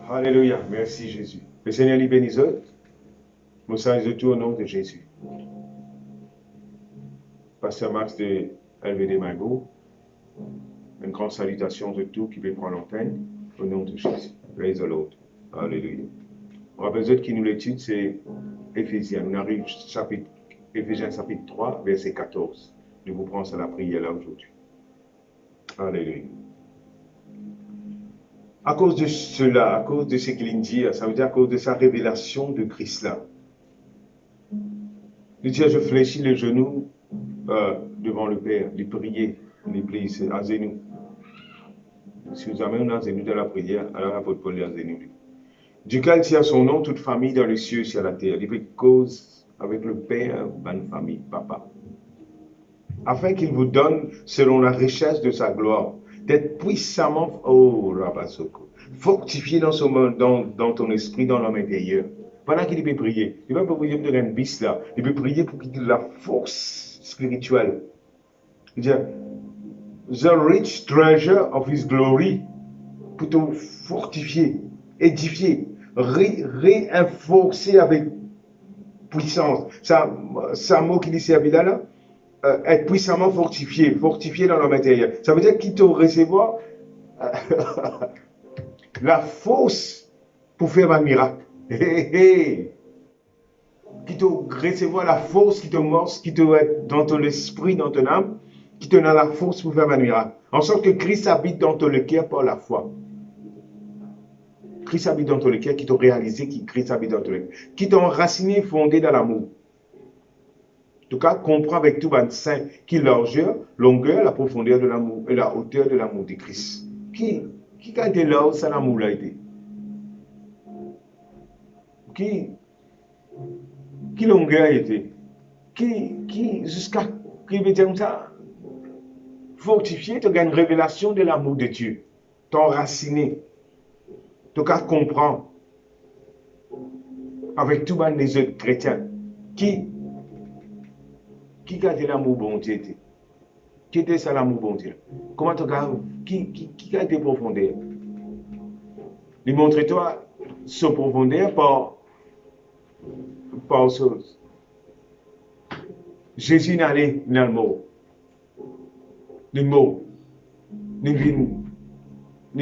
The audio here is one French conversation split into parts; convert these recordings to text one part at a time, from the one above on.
Alléluia. Merci Jésus. Le Seigneur les bénisse. Message de tout au nom de Jésus. Pasteur Max de LVD Mago. Une grande salutation de tout qui veut prendre l'antenne au nom de Jésus. Praise the Lord. Alléluia. On rappelle les autres qui nous l'étudent, c'est Éphésiens. On arrive chapitre Éphésiens chapitre 3, verset 14. Je vous prends à la prière là aujourd'hui. Alléluia. À cause de cela, à cause de ce qu'il dit, ça veut dire à cause de sa révélation de Christ là. Il dit, je fléchis les genoux devant le Père, de prier, l'église, à genoux. Si vous avez un genou de la prière, alors votre Paul à genoux. Duquel tient son nom, toute famille dans les cieux et sur la terre. Il fait cause avec le Père, bonne famille, papa. Afin qu'il vous donne, selon la richesse de sa gloire, d'être puissamment, oh, Rabasoko, fortifié dans ton esprit, dans l'homme intérieur. Pendant qu'il peut prier, il va pas prier pour une bis là, il peut prier pour qu'il ait la force spirituelle. Il dit, the rich treasure of his glory, pour te fortifier, édifier, réinforcer avec puissance. C'est un mot qui dit servi là, être puissamment fortifié dans l'homme intérieur. Ça veut dire qu'il te recevoir la force pour faire un miracle. Qui te recevoir la force, qui te morce, qui te dans ton esprit, dans ton âme, qui te donne la force pour faire un miracle. En sorte que Christ habite dans ton cœur par la foi. Christ habite dans ton cœur, qui t'a réalisé que Christ habite dans ton cœur, qui t'a enraciné, fondé dans l'amour. En tout cas, comprends avec tout le saint qui largeur, longueur, la profondeur de l'amour et la hauteur de l'amour de Christ. Qui a été là où ça l'amour a été? Qui longueur a été? Qui jusqu'à qui veut dire ça? Fortifié, tu as une révélation de l'amour de Dieu. T'enraciner. En tout cas, comprends avec tout les autres chrétiens qui a de l'amour bon Dieu? Qui était ça l'amour bon Dieu? Comment tu as qui a été profondeur? Il montre-toi ce profondeur par chose. Jésus n'a allé dans le mot. Le mot. Il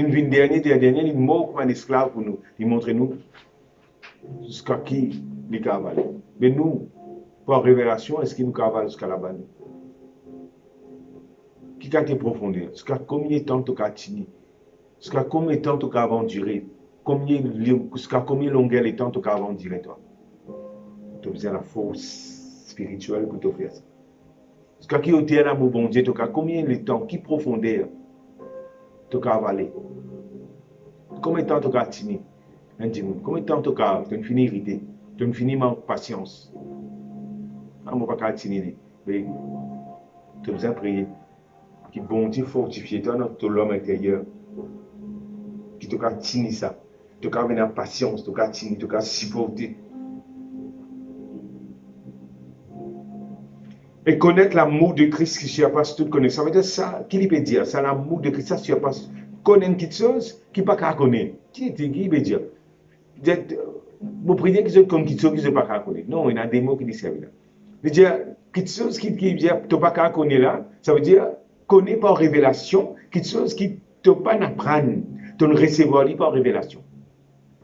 vient dernier, il mot comme un esclave pour nous. Il montre nous jusqu'à qui il cavale. Mais nous, par révélation, est-ce qu'il nous cavale jusqu'à la bas? Qui a été profondeur? Jusqu'à combien de temps tu as tenu? Jusqu'à combien de temps tu as aventuré? Jusqu'à combien de longueur de temps tu as aventuré, toi? Tu as besoin de la force spirituelle pour te faire ça. Jusqu'à qui hauteur l'amour bon Dieu, tu as combien de temps? Qui profondeur tu as avalé? Combien de temps tu as tenu? Combien de temps tu as fini irrité? Tu as fini manque patience? Je ne peux pas tenir. Mais tu as besoin de prier. Qui bon Dieu fortifie toi dans l'homme intérieur. Qui te a tenu ça. Tu as venir en patience, tu as tenu, tu as supporté. Et connaître l'amour de Christ qui surpasse toute connaissance. Ça veut dire ça, qui peut dire? C'est l'amour de Christ, ça surpasse. Connaître quelque chose qui ne peut pas connaître. Qui peut dire? Vous priez que je connais quelque chose qui ne peut pas connaître. Non, il y a des mots qui disent ça. Je veux dire, quelque chose qui ne peut pas connaître là, ça veut dire connaître par révélation, quelque chose qui ne peut pas apprendre, tu ne recevoir par révélation.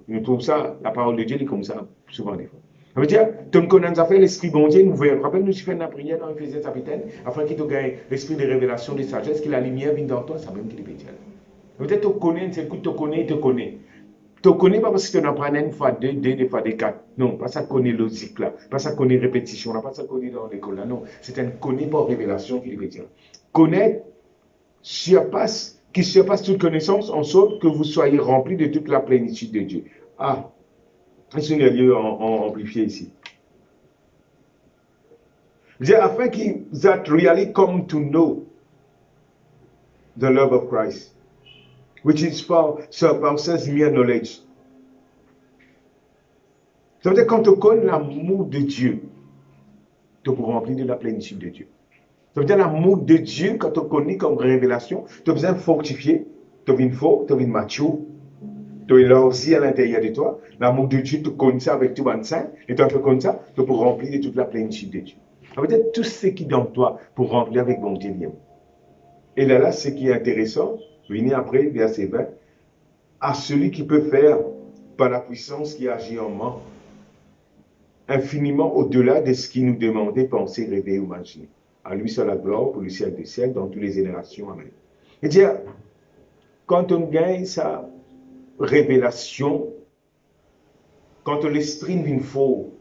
Je trouve ça, la parole de Dieu est comme ça, souvent des fois. Ça veut dire, tu ne connais pas l'esprit bon Dieu, nous voyons. Rappelle-nous, tu fais une prière dans Éphésiens chapitre 1, afin qu'il te gagne l'esprit de révélation, de sagesse, que la lumière vienne dans toi, ça même qu'il peut dire. Ça veut dire, tu connais, c'est que tu connais, tu connais. Tu ne connais pas parce que tu n'apprends une fois, deux fois, des quatre. Non, pas ça connaît logique là, pas ça connaît répétition là, pas ça connaît dans l'école là. Non, c'est un connaît par révélation qu'il veut dire. Connaître qui surpasse toute connaissance, en sorte que vous soyez remplis de toute la plénitude de Dieu. Ah, c'est un lieu amplifié ici. Afin qu'ils that really come to know the love of Christ, which is surpasses mere knowledge. Ça veut dire quand tu connais l'amour de Dieu, tu peux remplir de la plénitude de Dieu. Ça veut dire l'amour de Dieu, quand tu connais comme révélation, tu as besoin de fortifier, tu as besoin fort, tu as besoin mature. tu élargis à l'intérieur de toi. L'amour de Dieu te connaît ça avec tout le sein. Et toi, tu connais ça, tu peux remplir de toute la plénitude de Dieu. Ça veut dire tout ce qui est dans toi pour remplir avec bon Dieu. Et là, ce qui est intéressant, venez après, verset 20, à celui qui peut faire par la puissance qui agit en moi, infiniment au-delà de ce qui nous demandait, penser, rêver ou imaginer. À lui soit la gloire pour le siècle des siècles, dans toutes les générations. Amen. Et dire, quand on gagne sa révélation, quand l'esprit vient faux,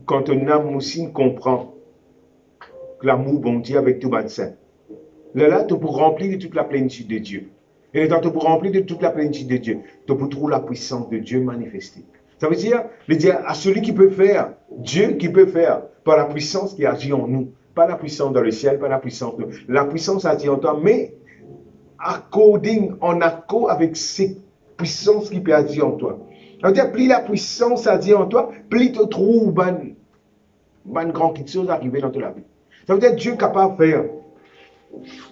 quand ton âme aussi comprend l'amour bon Dieu avec tout le sein, là, tu peux remplir de toute la plénitude de Dieu. Et quand tu peux remplir de toute la plénitude de Dieu, tu peux trouver la puissance de Dieu manifestée. Ça veut dire à celui qui peut faire, Dieu qui peut faire, par la puissance qui agit en nous. Pas la puissance dans le ciel, pas la puissance de... La puissance agit en toi, mais en accord avec cette puissance qui peut agir en toi. Ça veut dire, plus la puissance agit en toi, plus tu trouves une grande chose arriver dans ta vie. Ça veut dire Dieu est capable de faire.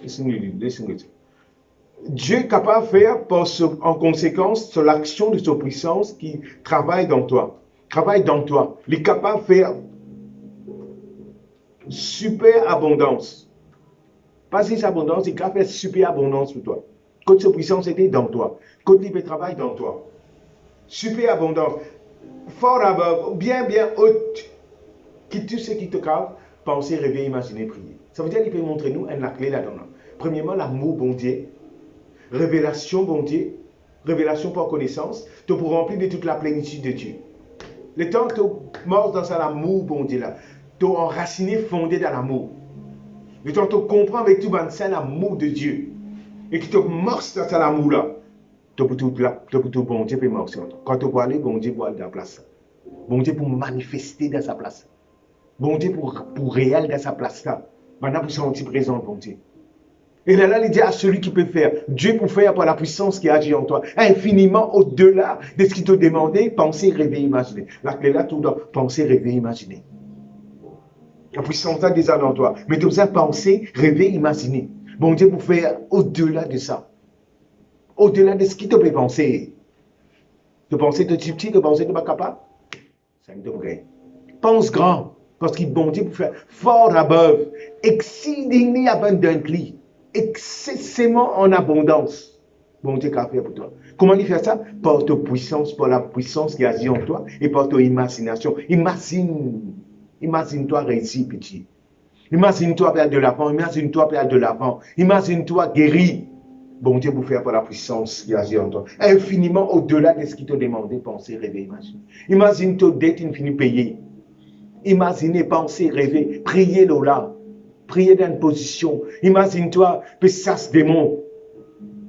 Laissez-moi dire. Dieu est capable de faire en conséquence sur l'action de sa puissance qui travaille dans toi. Il est capable de faire super abondance. Pas si abondance, il est capable de faire super abondance pour toi. Quand sa puissance était dans toi. Quand il travaille dans toi. Super abondance. Fort above, bien haute. Qui tout ce qui te cave, penser, rêver, imaginer, prier. Ça veut dire qu'il peut montrer nous la clé là-dedans. Premièrement, l'amour bon Dieu. Révélation bon Dieu. Révélation par connaissance. Tu pour remplir de toute la plénitude de Dieu. Le temps que tu mords dans l'amour bon Dieu là, tu es enraciné, fondé dans l'amour. Le temps que tu comprends avec tout l'amour de Dieu. Et que tu morces dans cet amour là, tu peux tout bon Dieu peut morcer. Quand tu vas aller, bon Dieu va aller dans la place. Bon Dieu pour manifester dans sa place. Bon Dieu pour réel dans sa place là. Maintenant pour sentir présent bon Dieu. Et là, il dit à celui qui peut faire. Dieu peut faire par la puissance qui agit en toi. Infiniment au-delà de ce qu'il te demandait, penser, rêver, imaginer. La clé là, tout doit penser, rêver, imaginer. La puissance est déjà dans toi. Mais tu dois penser, rêver, imaginer. Bon Dieu peut faire au-delà de ça. Au-delà de ce qu'il te peut penser. Tu penses que tu es petit, tu penses que tu n'es pas capable. Ça ne te plaît. Pense grand. Parce qu'il bon Dieu peut faire fort above, exceedingly abundantly. Excessivement en abondance. Bon Dieu qu'a fait pour toi. Comment il fait ça? Par ta puissance, par la puissance qui agit en toi et par ta imagination. Imagine-toi réussir, petit. Imagine-toi perdre de l'avant. Imagine-toi perdre de l'avant. Imagine-toi guéri. Bon Dieu pour faire par la puissance qui agit en toi. Infiniment au-delà de ce qu'il te demandait, penser, rêver, imaginer. Imagine ta dette infinie payée. Imaginez, penser, rêver, prier là. Prier dans une position. Imagine-toi, puis ça se démon.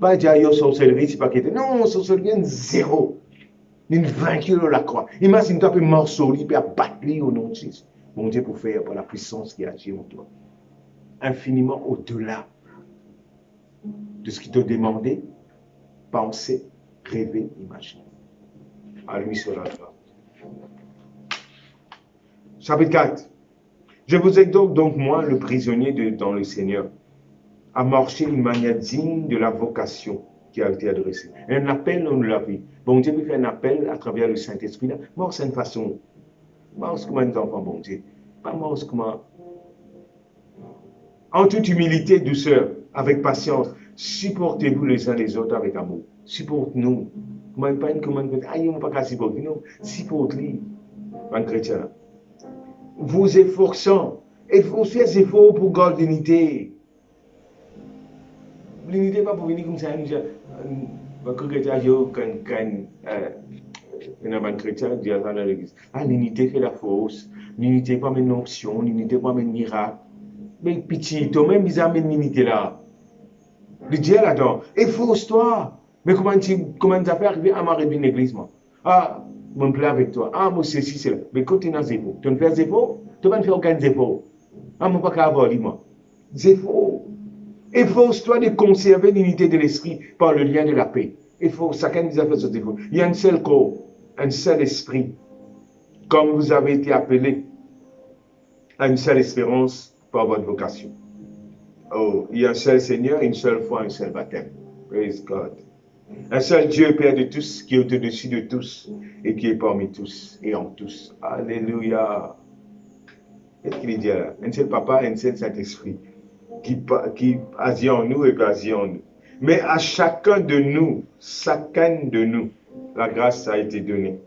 Pas dire, yo, sorcellerie, c'est pas qu'il était. Non, sorcellerie, zéro. Une vainqueur de la croix. Imagine-toi, puis morceau, puis abattre au nom de Jésus. Mon Dieu, pour faire par la puissance qui agit en toi. Infiniment au-delà de ce qui te demandait, penser, rêver, imaginer. À lui sera la gloire. Chapitre 4. Je vous exhorte donc, moi, le prisonnier dans le Seigneur, à marcher d'une manière digne de la vocation qui a été adressée. Un appel, on l'a vu. Bon Dieu fait un appel à travers le Saint-Esprit. Mort, c'est une façon. Mort, comment les enfants, bon Dieu. Pas mort, comment. En toute humilité, douceur, avec patience, supportez-vous les uns les autres avec amour. Supporte-nous. Comment pas une commande, aïe, on ne peut pas supporter. Non, supporte-les. Un chrétien. Vous efforçant, et vous faites des efforts pour garder l'unité. L'unité pas pour venir comme ça, chrétien, l'unité fait la force, l'unité pas une option, l'unité pas une miracle. Mais pitié, toi-même, ils amènent l'unité là. Le Dieu là-dedans, efforce-toi. Mais comment tu as fait arriver à m'arrêter une église, moi? Ah, mon plaît avec toi. Ah, moi, ceci, c'est là. Mais quand tu es dans zéro, tu ne fais zéro, tu ne vas pas faire aucun zéro. Ah, moi, pas qu'à avoir, dis-moi. Zéro. Efforce-toi de conserver l'unité de l'esprit par le lien de la paix. Il faut, chacun nous a fait ce défaut. Il y a un seul corps, un seul esprit. Comme vous avez été appelés à une seule espérance par votre vocation. Oh, il y a un seul Seigneur, une seule foi, un seul baptême. Praise God. Un seul Dieu, Père de tous, qui est au-dessus de tous et qui est parmi tous et en tous. Alléluia. Qu'est-ce qu'il dit là? Un seul Papa, un seul Saint-Esprit qui agit en nous et qui agit en nous. Mais à chacun de nous, la grâce a été donnée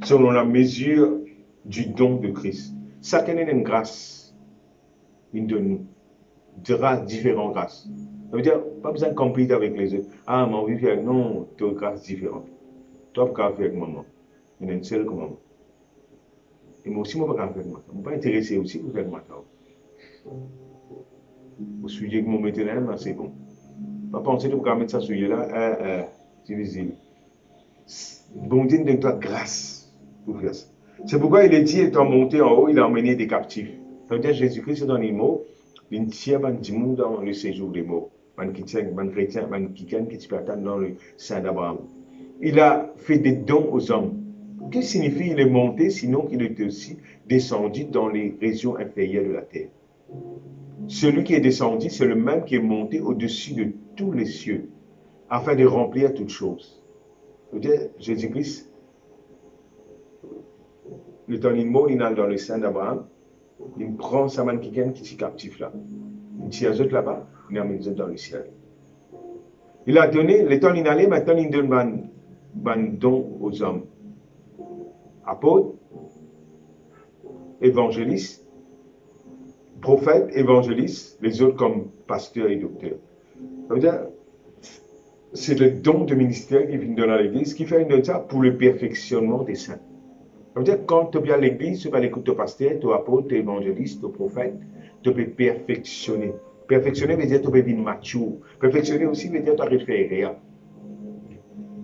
selon la mesure du don de Christ. Chacun a une grâce, une de nous, différentes grâces. Ça veut dire, pas besoin de compléter avec les autres. Ah, mon vie, non, tu as une grâce différente. Toi, tu peux faire avec maman. Il y en a une seule comme maman. Et moi aussi, je ne peux pas faire avec maman. Je ne suis pas intéressé aussi pour faire avec maman. Au sujet que je mets là, c'est bon. Pas penser que tu peux mettre ça sur là, c'est visible. Bon Dieu, donne-toi grâce pour faire ça. C'est pourquoi il est dit, étant monté en haut, il a emmené des captifs. Ça veut dire Jésus-Christ est dans les mots, il tient dans le séjour des mots. Man chrétien, man qui peut attendre dans le sein d'Abraham. Il a fait des dons aux hommes. Qu'est-ce que signifie il est monté, sinon qu'il est aussi descendu dans les régions inférieures de la terre? Celui qui est descendu, c'est le même qui est monté au-dessus de tous les cieux, afin de remplir toutes choses. Jésus-Christ, le temps il mot, il est dans le sein d'Abraham, il prend sa main qui est captif là. Il tire les autres là-bas, il amène les autres dans le ciel. Il a donné, le temps il allait, maintenant il donne un don aux hommes. Apôtres, évangélistes, prophètes, évangélistes, les autres comme pasteurs et docteurs. Ça veut dire, c'est le don de ministère qui vient dans l'église qui fait une ça pour le perfectionnement des saints. Ça veut dire que quand tu viens à l'église, tu vas l'écouter ton pasteur, ton apôtre, ton évangéliste, ton prophète, tu peux perfectionner. Perfectionner veut dire que tu peux devenir mature. Perfectionner aussi veut dire que tu arrêtes de faire rien.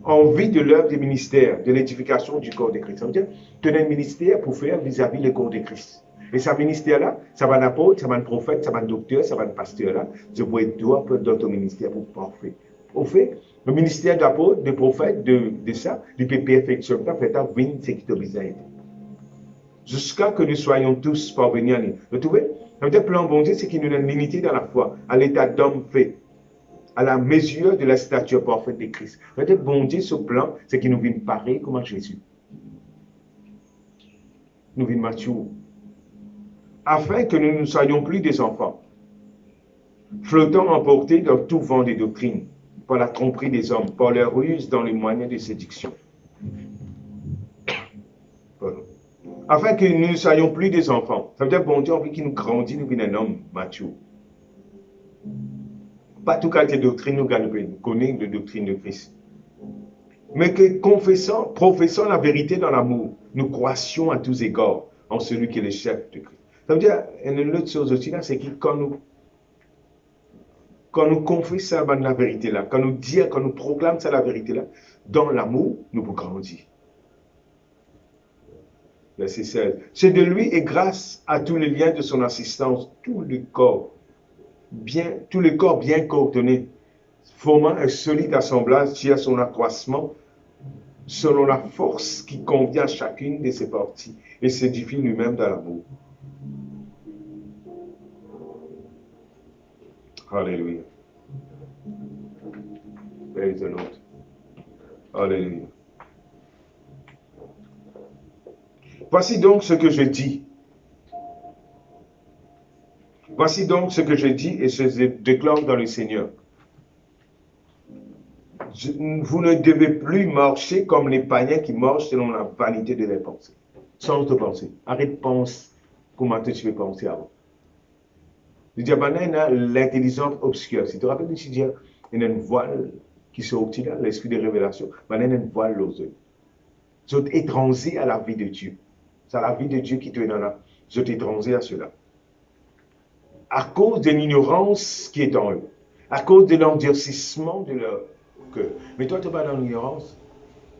En vue de l'œuvre du ministère, de l'édification du corps de Christ. Ça veut dire que tu as un ministère pour faire vis-à-vis le corps de Christ. Et ce ministère-là, ça va un apôtre, ça va un prophète, ça va un docteur, ça va un pasteur-là. Je peux être toi dans ton ministère pour parfait. Au fait, le ministère d'apôtre, de prophète, de ça, il peut perfectionner, fait à venir ce qui te besoin. Jusqu'à que nous soyons tous parvenus à nous. Vous trouvez? Ça veut dire que le plan bon Dieu, c'est qu'il nous donne l'unité dans la foi, à l'état d'homme fait, à la mesure de la stature parfaite de Christ. Ça veut dire que bon Dieu, ce plan, c'est qu'il nous vient pareil comme Jésus. Nous vient mature. Afin que nous ne soyons plus des enfants, flottant emportés dans tout vent des doctrines, par la tromperie des hommes, par leur ruse dans les moyens de séduction. Afin que nous ne soyons plus des enfants. Ça veut dire, bon Dieu, on veut qu'il nous grandisse, nous devienne un homme mature. Pas tout qualité de doctrine, nous connaissons la doctrine de Christ. Mais que professant la vérité dans l'amour, nous croissions à tous égards en celui qui est le chef de Christ. Ça veut dire, une autre chose aussi là, c'est que quand nous confessons la vérité là, quand nous proclamons ça la vérité là, dans l'amour, nous pouvons grandir. Verset 16. C'est de lui et grâce à tous les liens de son assistance, tout le corps bien coordonné, formant un solide assemblage qui a son accroissement selon la force qui convient à chacune de ses parties et s'édifie lui-même dans l'amour. Alléluia. Praise the Lord. Alléluia. Voici donc ce que je dis. Voici donc ce que je dis et je déclare dans le Seigneur. Vous ne devez plus marcher comme les païens qui marchent selon la vanité de leurs pensées. Sans te penser. Arrête de penser comment tu veux penser avant. Je dis, l'intelligence obscure. Si tu te rappelles, il y a une voile qui sortit là, l'esprit de révélation. Maintenant, il y a une voile aux yeux. Vous êtes étrangers à la vie de Dieu. C'est la vie de Dieu qui te donne là. Vous êtes étrangers à cela. À cause de l'ignorance qui est en eux. À cause de l'endurcissement de leur cœur. Mais toi, tu n'es pas dans l'ignorance.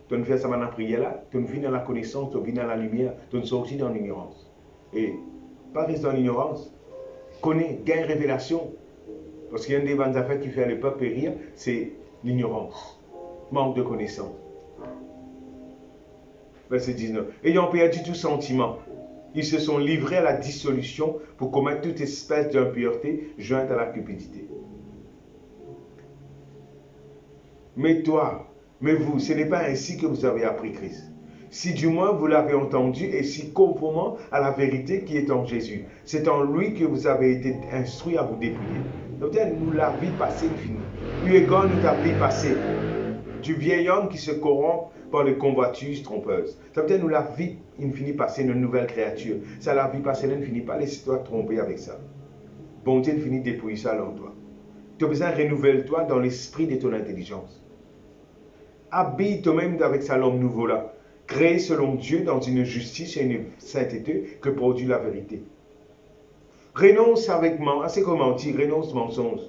Tu ne fais ça dans la prière là. Tu ne vis dans la connaissance, tu vis dans la lumière. Tu ne sors aussi dans l'ignorance. Et pas rester dans l'ignorance. Connais, gagne révélation. Parce qu'il y a une des bonnes affaires qui fait le peuple périr, c'est l'ignorance. Manque de connaissance. Verset 19. Ayant perdu tout sentiment, ils se sont livrés à la dissolution pour commettre toute espèce d'impureté jointe à la cupidité. mais toi, mais vous, ce n'est pas ainsi que vous avez appris Christ. Si du moins vous l'avez entendu et si conformément à la vérité qui est en Jésus. C'est en lui que vous avez été instruits à vous dépouiller. Donc, nous, la vie passée est finie. Eu égard, nous ta vie passée. Du vieil homme qui se corrompt par les convoitises trompeuses. Ça veut dire nous la vie infinie passée, une nouvelle créature. Ça, la vie passée, ne finit pas, laisse-toi tromper avec ça. Bon Dieu, finit dépouiller ça en toi. Tu as besoin de renouveler toi dans l'esprit de ton intelligence. Habille toi-même avec ça l'homme nouveau là. Créé selon Dieu dans une justice et une sainteté que produit la vérité. Renonce c'est comme mentir, renonce mensonge.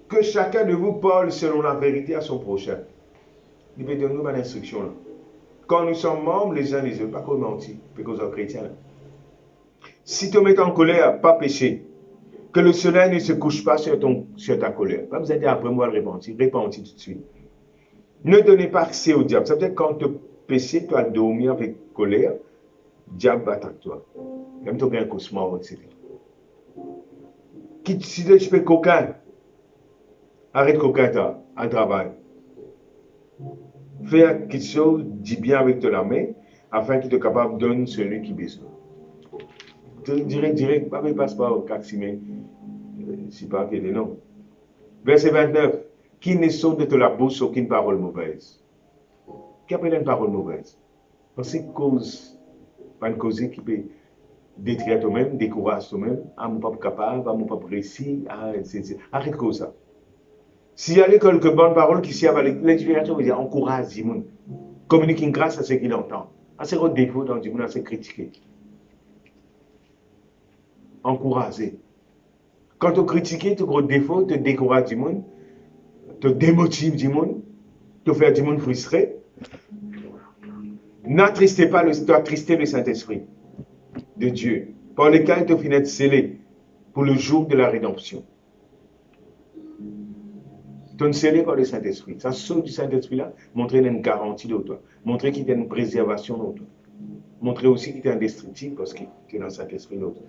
Que chacun de vous parle selon la vérité à son prochain. Il peut donner une instruction là. Quand nous sommes membres les uns les autres, pas comme mentir, parce que nous sommes chrétiens. Là. Si tu mets en colère, pas péché. Que le soleil ne se couche pas sur ta colère. Pas besoin d'après moi le repentir tout de suite. Ne donnez pas accès au diable. Ça veut dire que quand tu péché, tu as dormi avec colère, le diable attaque toi. Même tu as un cauchemar, etc. Si tu fais coquin, arrête coquin à travail. Fais quelque chose, dis bien avec de la main, afin qu'il soit capable de donner celui qui a besoin. Direct, pas passe pas au caximé. C'est pas qu'il est non. Verset 29. Qui ne saute de la bouche aucune parole mauvaise. Qui appelle une parole mauvaise? Parce que cause, pas une cause qui peut détruire toi-même, décourager toi-même, à mon pas capable, à mon pas réussi, arrête comme ça. S'il y a quelques bonnes paroles qui servent à l'inspiration, vous dire encourage les gens. Communique une grâce à ce qu'il entend. À ce qu'il défaut dans le monde, à se critiquer. Encourager. Quand tu critiques, tu as défaut, tu décourages du monde, tu démotives du monde, tu fais du monde frustré. N'attristez pas tu as attristé le Saint-Esprit de Dieu, par lequel tu finis scellé pour le jour de la rédemption. Tu es scellé par le Saint-Esprit. Ça saute du Saint-Esprit-là, montrer une garantie de toi, montrer qu'il y a une préservation de toi, montrer aussi qu'il est indestructible parce qu'il est dans le Saint-Esprit de toi.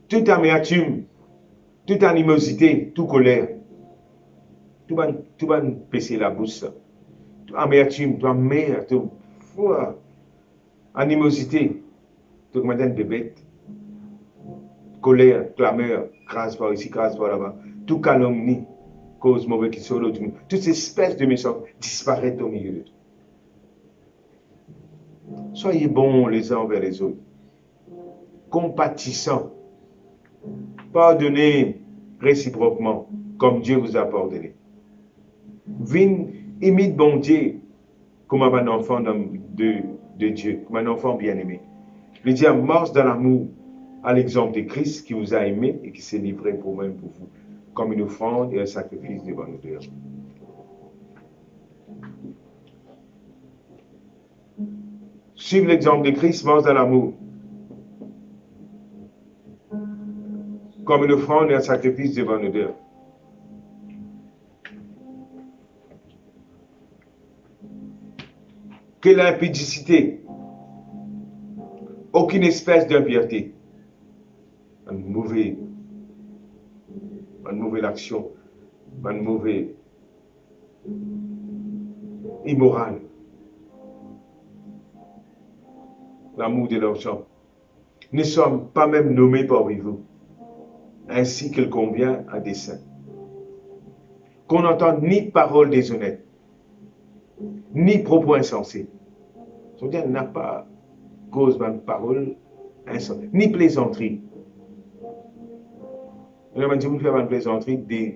Toute amertume, toute animosité, toute colère, tout va baisser la bouche. Toute amertume, toute amer, toute animosité, tout va être bébé. Colère, clameur, grâce par ici, grâce par là-bas, tout calomnie, cause mauvaise qui sont l'autre monde. Toutes ces espèces de méchants disparaissent au milieu de tout. Soyez bons les uns envers les autres, compatissants, pardonnez réciproquement, comme Dieu vous a pardonné. Imite bon Dieu comme un enfant de Dieu, comme un enfant bien-aimé. Le diable marche dans l'amour, à l'exemple de Christ qui vous a aimé et qui s'est livré pour vous, comme une offrande et un sacrifice devant nous deux. Suivre l'exemple de Christ, marche dans l'amour, comme une offrande et un sacrifice devant nous deux. Que l'impudicité, aucune espèce d'impureté, une mauvaise action, une mauvaise immorale, l'amour de l'argent, ne sommes pas même nommés parmi vous, ainsi qu'il convient à des saints. Qu'on n'entende ni parole déshonnête, ni propos insensés. C'est-à-dire, n'a pas cause de parole insensée, ni plaisanterie. On a dit, vous faites une plaisanterie, je ne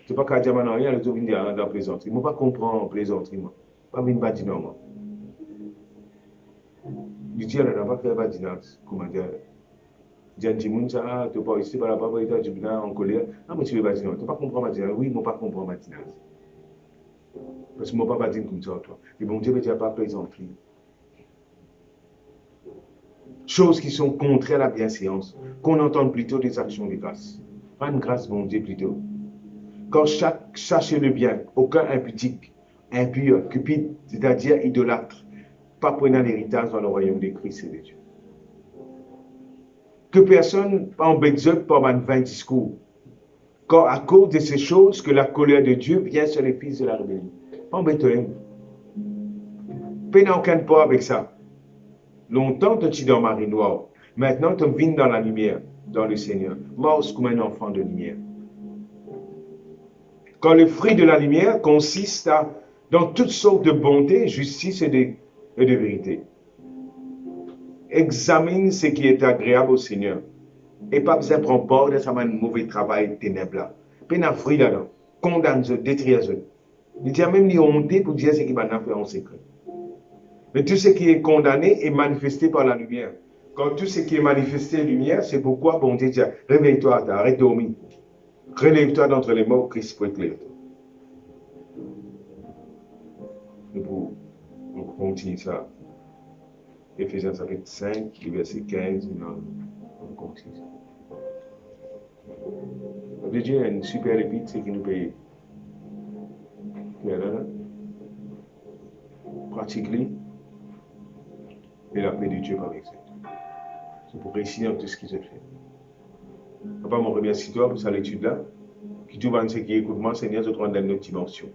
sais pas qu'à dire maintenant, il y a le tour dans la plaisanterie. Je ne peux pas comprendre la plaisanterie, moi. Je ne peux pas dire non, moi. Je dis, on n'a pas fait pas dire comment dire. Je dis, tu ne pas ici, par la parole, tu es en colère. Ah, mais tu ne veux pas dire non. Tu ne peux pas comprendre ma dire. Oui, je ne peux pas comprendre ma dire. Parce que je ne peux pas dire comme ça, toi. Et bon Dieu ne dit pas plaisanterie. Choses qui sont contraires à la bienséance, qu'on entende plutôt des actions de grâce. Pas une grâce, bon Dieu, plutôt. Quand cherchez le bien, aucun impudique, impur, cupide, c'est-à-dire idolâtre, pas prenant l'héritage dans le royaume de Christ et de Dieu. Que personne embête par un vain discours, Quand, à cause de ces choses que la colère de Dieu vient sur les fils de la rébellion. Pas embêtez. Paix n'a aucun rapport avec ça. Longtemps, tu es dans la marée noire. Maintenant, tu viens dans la lumière, dans le Seigneur. Mort comme un enfant de lumière. Quand le fruit de la lumière consiste dans toutes sortes de bonté, justice et de vérité. Examine ce qui est agréable au Seigneur. Et pas besoin de prendre peur de ça, un mauvais travail ténèbres là. Puis, il y a un fruit là-dedans. Condamne-le, détruis-le. Il y a même des honte pour dire ce qu'il va faire en secret. Mais tout ce qui est condamné est manifesté par la lumière. Quand tout ce qui est manifesté lumière, c'est pourquoi bon Dieu dit, réveille-toi, arrête de dormir. Relève-toi d'entre les morts, Christ peut éclairer. Nous continuons ça. Éphésiens chapitre 5, verset 15, on continue. Dieu a une super épître, c'est qui nous paye. Pratique-le. Et la paix de Dieu par exemple. C'est pour réussir dans tout ce qui se fait. Papa, je remercie toi pour cette étude-là. Qui tout ce qui écoute moi, Seigneur, je te rends dans une autre dimension.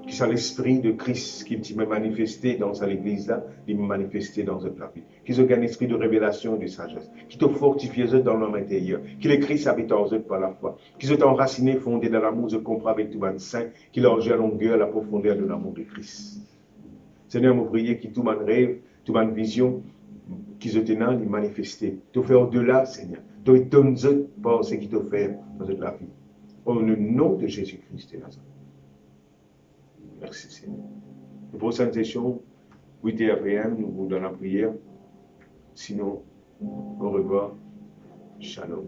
Qui soit l'esprit de Christ qui m'a manifesté dans l'église-là, il m'a manifesté dans notre vie. Qui soit un esprit de révélation et de sagesse. Qui te fortifie dans l'homme intérieur. Qui le Christ habite en eux par la foi. Qui soit enraciné, fondé dans l'amour, je comprends avec tout le saint. Qui longe la longueur, la profondeur de l'amour de Christ. Seigneur, je prie qui tout mon rêve, tout mon vision, qui se tenant, les manifester. Te faire au-delà, Seigneur. Te étonner par ce qui te fait dans notre vie. Au nom de Jésus-Christ de Nazareth. Merci Seigneur. Les prochaines sessions, 8h PM, nous vous donnons la prière. Sinon, au revoir. Shalom.